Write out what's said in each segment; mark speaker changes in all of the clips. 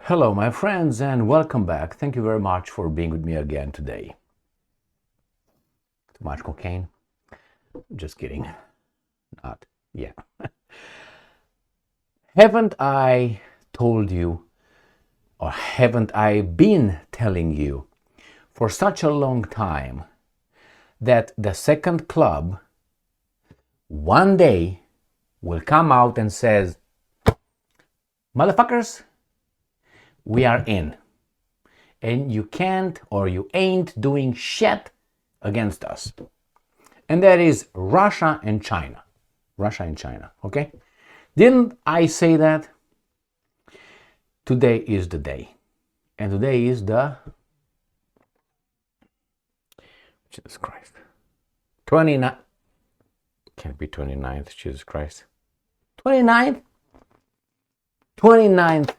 Speaker 1: Hello, my friends, and welcome back. Thank you very much for being with me again today. Too much cocaine? Just kidding. Not. Yeah. Haven't I told you, or haven't I been telling you for such a long time that the second club one day will come out and says, motherfuckers, we are in, and you can't or you ain't doing shit against us. And that is Russia and China. Russia and China, okay? Didn't I say that? Today is the day. And today is the... Jesus Christ. 29th. Can't be 29th, Jesus Christ. 29th? 29th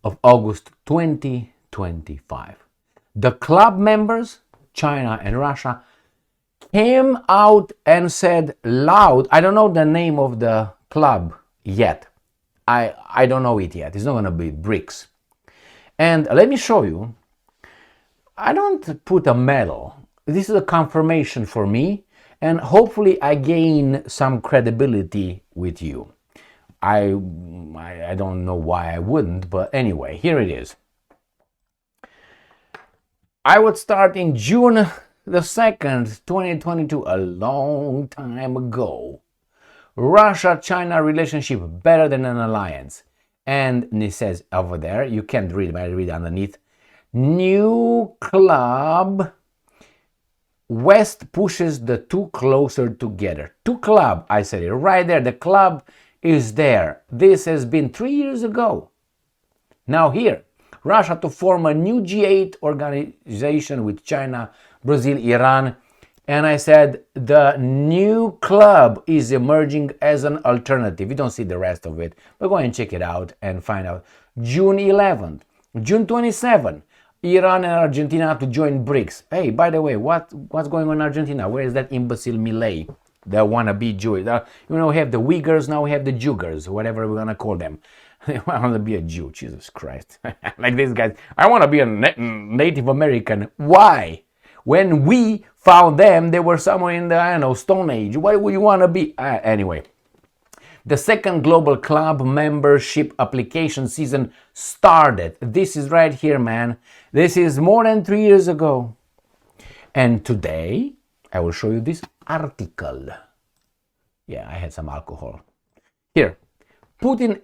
Speaker 1: of August 2025. The club members, China and Russia, came out and said loud, I don't know the name of the club yet. I don't know it yet. It's not going to be BRICS. And let me show you. I don't put a medal. This is a confirmation for me, and hopefully I gain some credibility with you. I don't know why I wouldn't, but anyway, here it is. I would start in June the 2nd, 2022, a long time ago. Russia-China relationship better than an alliance. And it says over there, you can't read, but I read underneath. New club. West pushes the two closer together. Two club, I said it right there. The club is there. This has been 3 years ago. Now here, Russia to form a new G8 organization with China, Brazil, Iran. And I said the new club is emerging as an alternative. You don't see the rest of it, but go and check it out and find out. June 11th, June 27th, Iran and Argentina to join BRICS. Hey, by the way, what's going on in Argentina? Where is that imbecile Milei? The wannabe Jew. We have the Uyghurs, now we have the Jugers, whatever we're gonna call them. I want to be a Jew, Jesus Christ. Like these guys, I want to be a Native American. Why? When we found them, they were somewhere in the, Stone Age. Why would you want to be? Anyway, the second global club membership application season started. This is right here, man. This is more than 3 years ago. And today, I will show you this article. Yeah, I had some alcohol. Here, Putin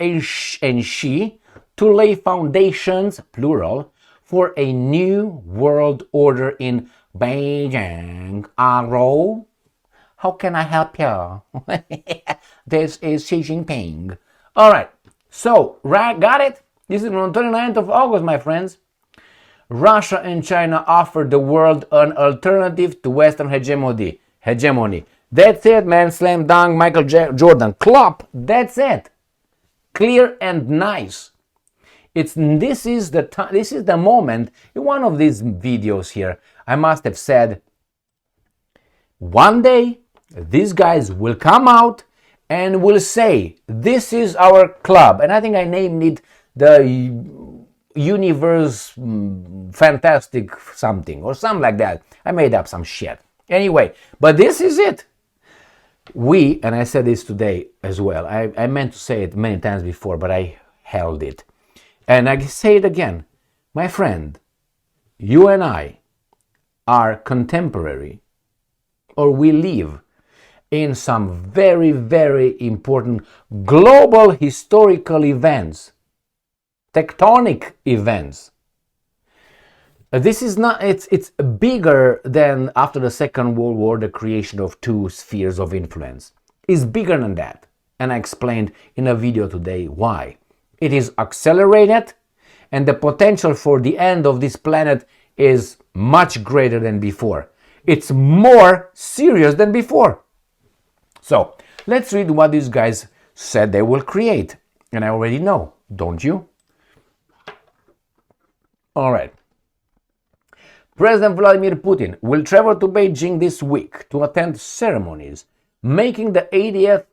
Speaker 1: and Xi to lay foundations, plural, for a new world order in Beijing. Hello? How can I help you? This is Xi Jinping. All right, so, got it? This is on 29th of August, my friends. Russia and China offered the world an alternative to Western hegemony. That's it, man. Slam dunk, Michael Jordan. Klopp. That's it. Clear and nice. This is the moment. In one of these videos here, I must have said, one day these guys will come out and will say, this is our club. And I think I named it the Universe Fantastic something or something like that. I made up some shit. Anyway, but this is it. And I said this today as well. I meant to say it many times before, but I held it. And I say it again. My friend, you and I are contemporary, or we live in some very, very important global historical events, tectonic events. This is not, it's bigger than after the Second World War, the creation of two spheres of influence. It's bigger than that. And I explained in a video today why. It is accelerated, and the potential for the end of this planet is much greater than before. It's more serious than before. So, let's read what these guys said they will create. And I already know, don't you? All right. President Vladimir Putin will travel to Beijing this week to attend ceremonies marking the 80th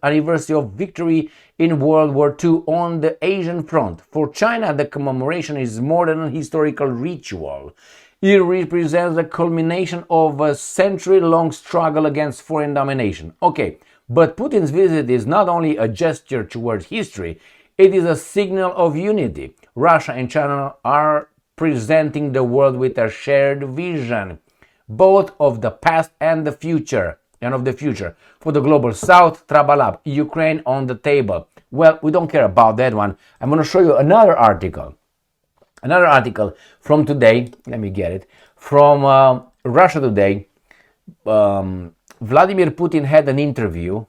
Speaker 1: anniversary of victory in World War II on the Asian front. For China, the commemoration is more than a historical ritual. It represents the culmination of a century-long struggle against foreign domination. Okay, but Putin's visit is not only a gesture toward history, it is a signal of unity. Russia and China are presenting the world with a shared vision, both of the past and the future. For the global south, Trabalab, Ukraine on the table. Well, we don't care about that one. I'm going to show you another article. Another article from today. Let me get it. From Russia Today. Vladimir Putin had an interview.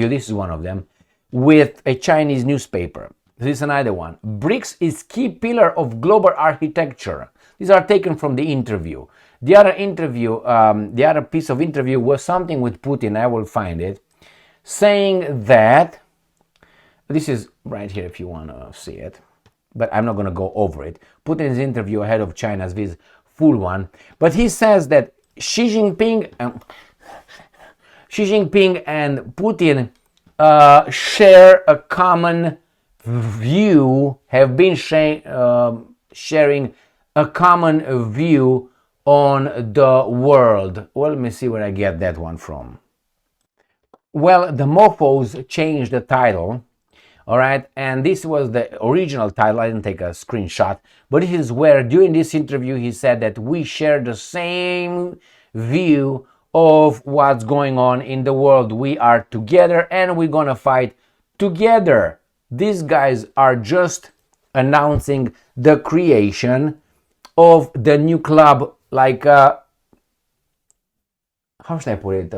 Speaker 1: This is one of them, with a Chinese newspaper. This is another one. BRICS is key pillar of global architecture. These are taken from the interview. The other piece of interview was something with Putin. I will find it, saying that this is right here if you want to see it, but I'm not going to go over it. Putin's interview ahead of China's visit, full one. But he says that Xi Jinping and Putin share a common view, have been sharing a common view on the world. Well, let me see where I get that one from. Well, the Mofos changed the title, all right, and this was the original title. I didn't take a screenshot, but this is where during this interview he said that we share the same view of what's going on in the world. We are together and we're gonna fight together. These guys are just announcing the creation of the new club, like how should I put it,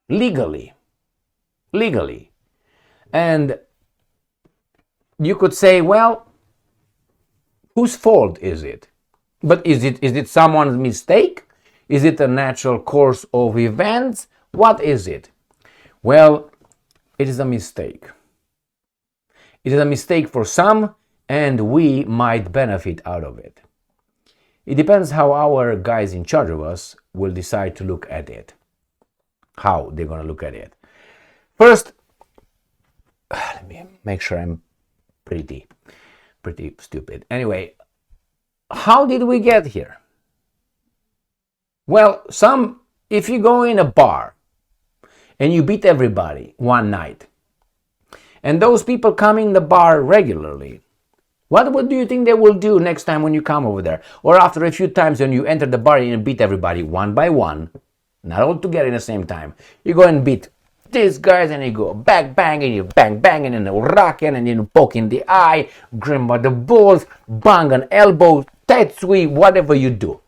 Speaker 1: legally, and you could say, well, whose fault is it? But is it someone's mistake? Is it a natural course of events? What is it? Well, it is a mistake. It is a mistake for some, and we might benefit out of it. It depends how our guys in charge of us will decide to look at it. How they're going to look at it. First, let me make sure I'm pretty stupid. Anyway, how did we get here? Well, if you go in a bar and you beat everybody one night, and those people come in the bar regularly, what do you think they will do next time when you come over there? Or after a few times when you enter the bar and you beat everybody one by one, not all together in the same time. You go and beat these guys and you go back banging, you bang banging and rocking and you poke in the eye, grandma the balls, bang an elbow, tetsui, whatever you do.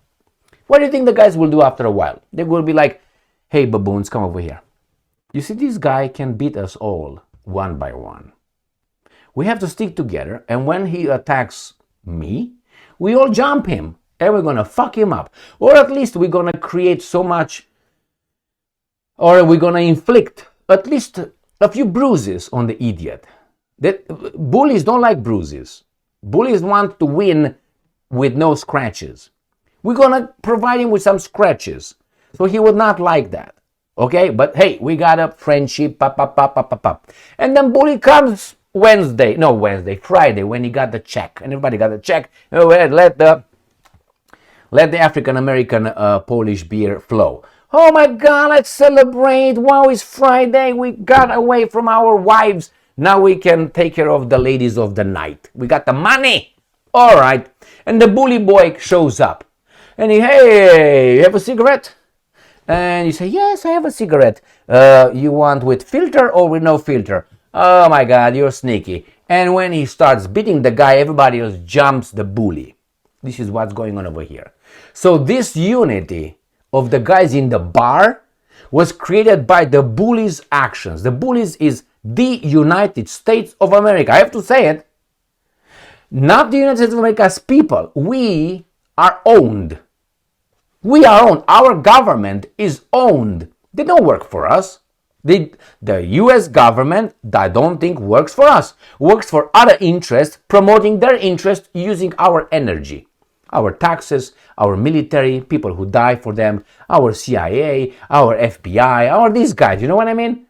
Speaker 1: What do you think the guys will do after a while? They will be like, hey baboons, come over here. You see, this guy can beat us all one by one. We have to stick together, and when he attacks me, we all jump him and we're gonna fuck him up. Or at least we're gonna create so much, or we're gonna inflict at least a few bruises on the idiot. Bullies don't like bruises. Bullies want to win with no scratches. We're gonna provide him with some scratches, so he would not like that. Okay, but hey, we got a friendship, and then bully comes Friday, when he got the check, and everybody got the check. Let the African American Polish beer flow. Oh my God, let's celebrate! Wow, it's Friday. We got away from our wives. Now we can take care of the ladies of the night. We got the money. All right, and the bully boy shows up, and hey, you have a cigarette? And you say, yes, I have a cigarette. You want with filter or with no filter? Oh my God, you're sneaky. And when he starts beating the guy, everybody else jumps the bully. This is what's going on over here. So this unity of the guys in the bar was created by the bullies' actions. The bullies is the United States of America. I have to say it. Not the United States of America's people. We are owned. We are owned. Our government is owned. They don't work for us. The US government, I don't think works for us. Works for other interests, promoting their interests using our energy. Our taxes, our military, people who die for them, our CIA, our FBI, our these guys, you know what I mean?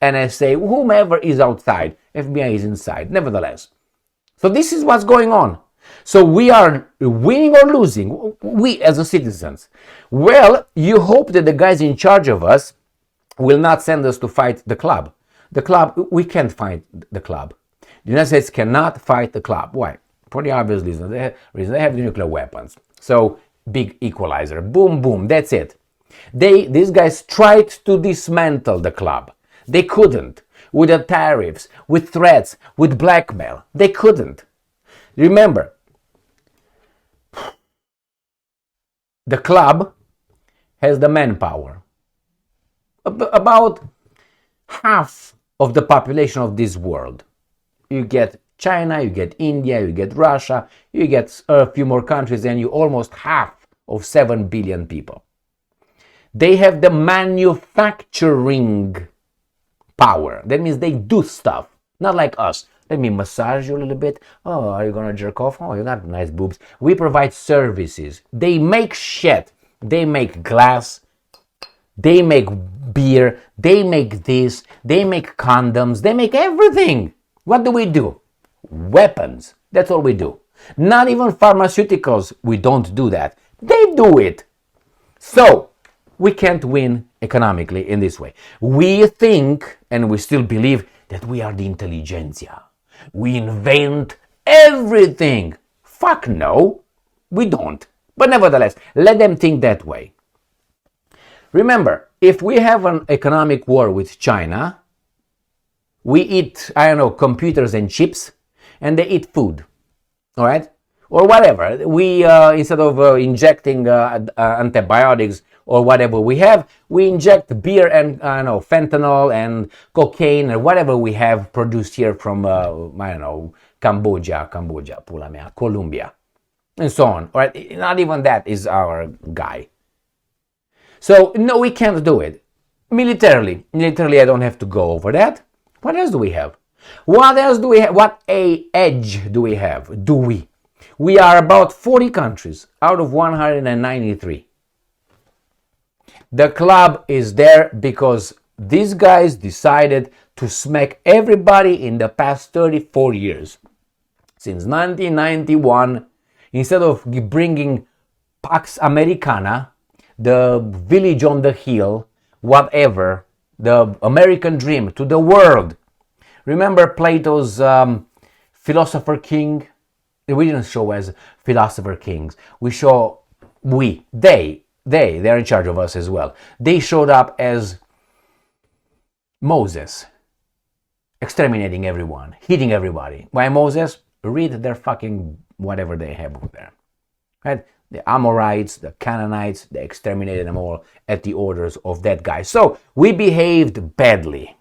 Speaker 1: NSA, whomever is outside, FBI is inside, nevertheless. So this is what's going on. So we are winning or losing, we as a citizens. Well, you hope that the guys in charge of us will not send us to fight the club. The club, we can't fight the club. The United States cannot fight the club. Why? For the obvious reason. They have the nuclear weapons. So, big equalizer. Boom, boom, that's it. These guys tried to dismantle the club. They couldn't. With the tariffs, with threats, with blackmail. They couldn't. Remember, the club has the manpower. About half of the population of this world. You get China, you get India, you get Russia, you get a few more countries, and you almost half of 7 billion people. They have the manufacturing power. That means they do stuff, not like us. Let me massage you a little bit. Oh, are you gonna jerk off? Oh, you got nice boobs. We provide services. They make shit. They make glass. They make beer. They make this. They make condoms. They make everything. What do? Weapons. That's all we do. Not even pharmaceuticals. We don't do that. They do it. So, we can't win economically in this way. We think, and we still believe, that we are the intelligentsia. We invent everything. Fuck no. We don't. But nevertheless, let them think that way. Remember, if we have an economic war with China, we eat, computers and chips, and they eat food, all right? Or whatever. We, instead of injecting antibiotics or whatever we have, we inject beer and, fentanyl and cocaine or whatever we have produced here from, Cambodia, Colombia, and so on, all right? Not even that is our guy. So, no, we can't do it. Militarily, I don't have to go over that. What else do we have? What edge do we have? We are about 40 countries out of 193. The club is there because these guys decided to smack everybody in the past 34 years. Since 1991, instead of bringing Pax Americana, the village on the hill, whatever, the American dream to the world. Remember Plato's philosopher king? We didn't show as philosopher kings. They're in charge of us as well. They showed up as Moses, exterminating everyone, hitting everybody. Why Moses? Read their fucking whatever they have over there. Right? The Amorites, the Canaanites, they exterminated them all at the orders of that guy. So we behaved badly.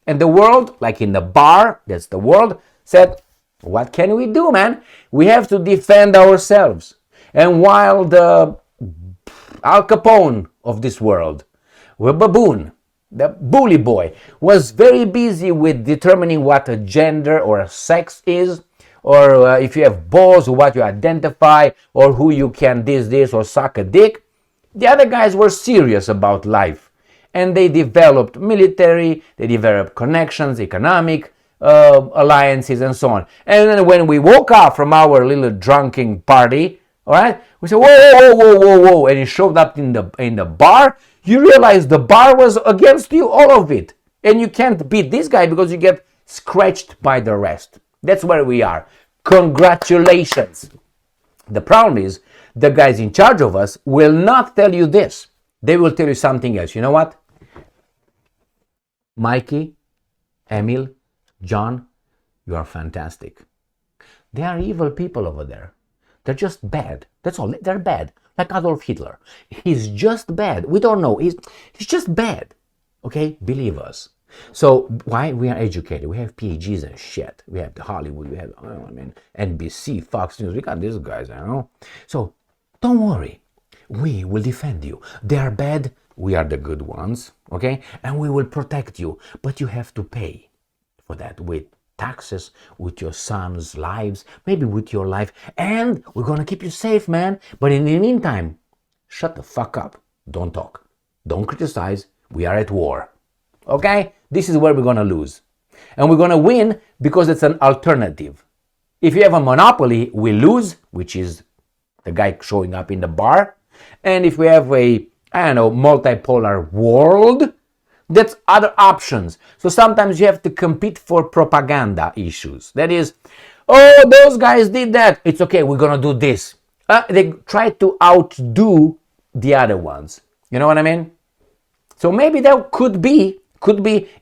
Speaker 1: And the world, like in the bar, that's the world, said, what can we do, man? We have to defend ourselves. And while the Al Capone of this world, the baboon, the bully boy, was very busy with determining what a gender or a sex is, or if you have balls, or what you identify, or who you can this, or suck a dick. The other guys were serious about life. And they developed military, they developed connections, economic alliances, and so on. And then when we woke up from our little drunken party, all right, we said, whoa, and it showed up in the bar. You realize the bar was against you, all of it. And you can't beat this guy because you get scratched by the rest. That's where we are. Congratulations. The problem is, the guys in charge of us will not tell you this. They will tell you something else. You know what? Mikey, Emil, John, you are fantastic. They are evil people over there. They're just bad. That's all. They're bad. Like Adolf Hitler. He's just bad. We don't know. He's just bad. Okay? Believe us. So why? We are educated. We have PhDs and shit. We have the Hollywood. We have, NBC, Fox News. We got these guys, So don't worry. We will defend you. They are bad. we are the good ones, okay? And we will protect you, but you have to pay for that with taxes, with your son's lives, maybe with your life, and we're gonna keep you safe, man. But in the meantime, shut the fuck up. Don't talk. Don't criticize. We are at war. Okay? This is where we're gonna lose. And we're gonna win because it's an alternative. If you have a monopoly, we lose, which is the guy showing up in the bar. And if we have a, multipolar world, that's other options. So sometimes you have to compete for propaganda issues. That is, oh, those guys did that. It's okay, we're gonna do this. They try to outdo the other ones. You know what I mean? So maybe that could be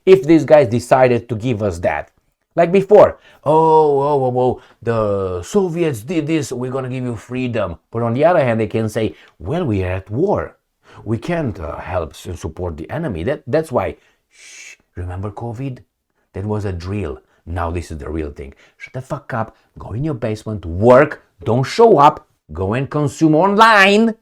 Speaker 1: if these guys decided to give us that. Like before, the Soviets did this, we're gonna give you freedom. But on the other hand, they can say, well, we are at war. We can't help and support the enemy. That's why, remember COVID? That was a drill. Now this is the real thing. Shut the fuck up, go in your basement, work, don't show up, go and consume online,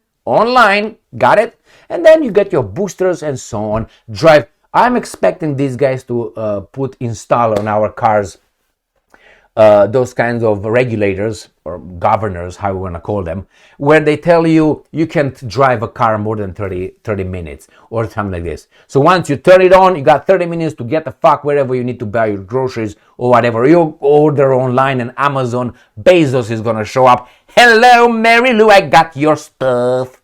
Speaker 1: got it? And then you get your boosters and so on, drive. I'm expecting these guys to install on our cars those kinds of regulators or governors, how you want to call them, where they tell you can't drive a car more than 30 minutes or something like this. So once you turn it on, you got 30 minutes to get the fuck wherever you need to buy your groceries or whatever. You order online and Amazon, Bezos is going to show up. Hello, Mary Lou, I got your stuff.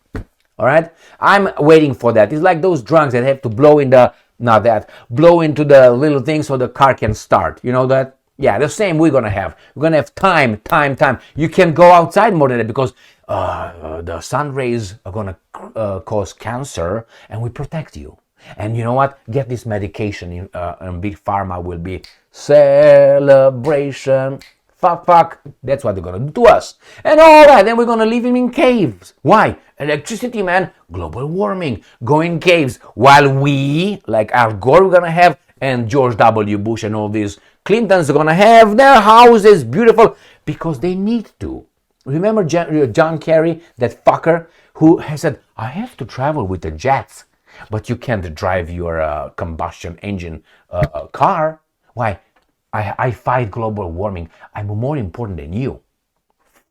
Speaker 1: All right? I'm waiting for that. It's like those drunks that have to blow into the little thing so the car can start. You know that? Yeah, the same we're gonna have. We're gonna have time. You can go outside more than that because the sun rays are gonna cause cancer, and we protect you. And you know what? Get this medication, and Big Pharma will be celebration. Fuck. That's what they're gonna do to us. And all right, then we're gonna live in caves. Why? Electricity, man. Global warming. Go in caves. While we, like Al Gore, we're gonna have, and George W. Bush and all these Clintons are gonna have their houses beautiful because they need to. Remember John Kerry, that fucker, who has said, I have to travel with the jets, but you can't drive your combustion engine car. Why? I fight global warming. I'm more important than you.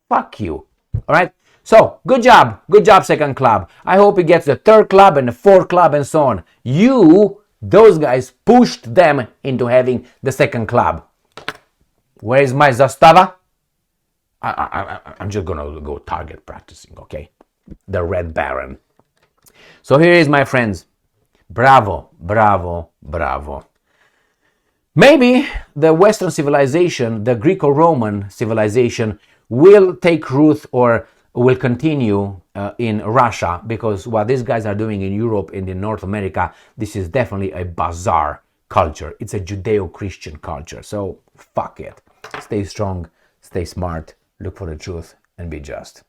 Speaker 1: Fuck you. All right? So, good job, second club. I hope he gets the third club and the fourth club and so on. Those guys pushed them into having the second club. Where is my Zastava? I'm just gonna go target practicing, okay? The Red Baron. So here is, my friends. Bravo. Maybe the Western civilization, the Greco-Roman civilization, will take root or will continue in Russia, because what these guys are doing in Europe and in North America, this is definitely a bazaar culture. It's a Judeo-Christian culture. So fuck it. Stay strong, stay smart, look for the truth, and be just.